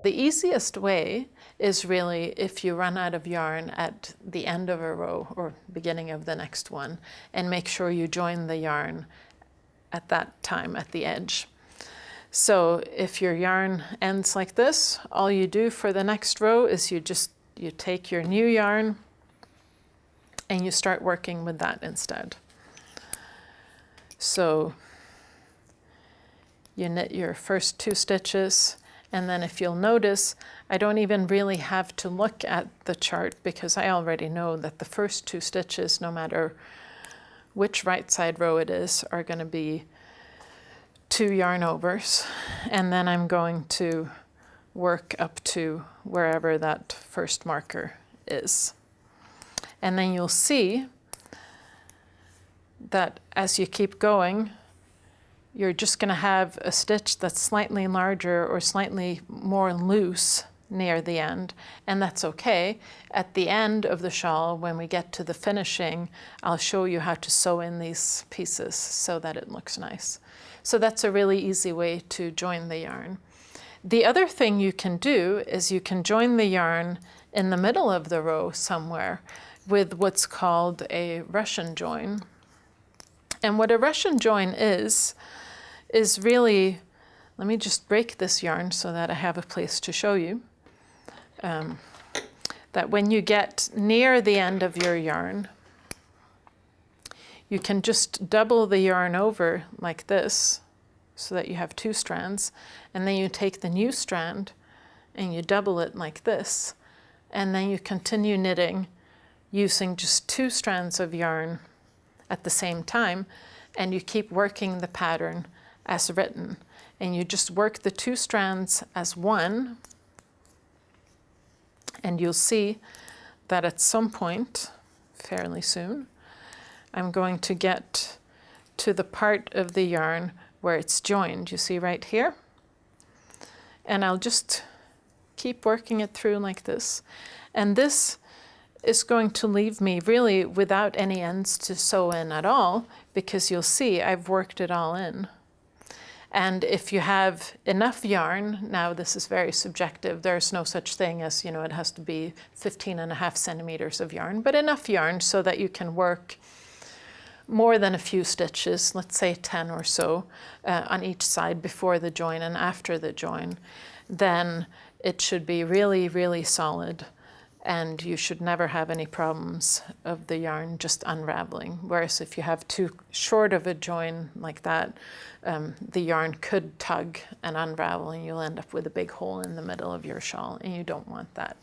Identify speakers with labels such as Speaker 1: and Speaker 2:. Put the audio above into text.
Speaker 1: The easiest way is really if you run out of yarn at the end of a row or beginning of the next one, and make sure you join the yarn at that time at the edge. So if your yarn ends like this, all you do for the next row is you take your new yarn and you start working with that instead. So you knit your first 2 stitches, and then if you'll notice, I don't even really have to look at the chart because I already know that the first 2 stitches, no matter which right side row it is, are going to be 2 yarn overs, and then I'm going to work up to wherever that first marker is. And then you'll see that as you keep going, you're just going to have a stitch that's slightly larger or slightly more loose near the end, and that's okay. At the end of the shawl, when we get to the finishing, I'll show you how to sew in these pieces so that it looks nice. So that's a really easy way to join the yarn. The other thing you can do is you can join the yarn in the middle of the row somewhere with what's called a Russian join. And what a Russian join is really, let me just break this yarn so that I have a place to show you, that when you get near the end of your yarn, you can just double the yarn over like this so that you have 2 strands, and then you take the new strand and you double it like this, and then you continue knitting using just 2 strands of yarn at the same time, and you keep working the pattern as written, and you just work the 2 strands as one, and you'll see that at some point, fairly soon, I'm going to get to the part of the yarn where it's joined, you see right here, and I'll just keep working it through like this, and this is going to leave me really without any ends to sew in at all, because you'll see I've worked it all in. And if you have enough yarn, now this is very subjective, there's no such thing as, it has to be 15.5 centimeters of yarn, but enough yarn so that you can work more than a few stitches, let's say 10 or so, on each side before the join and after the join, then it should be really, really solid, and you should never have any problems of the yarn just unraveling. Whereas if you have too short of a join like that, the yarn could tug and unravel, and you'll end up with a big hole in the middle of your shawl, and you don't want that.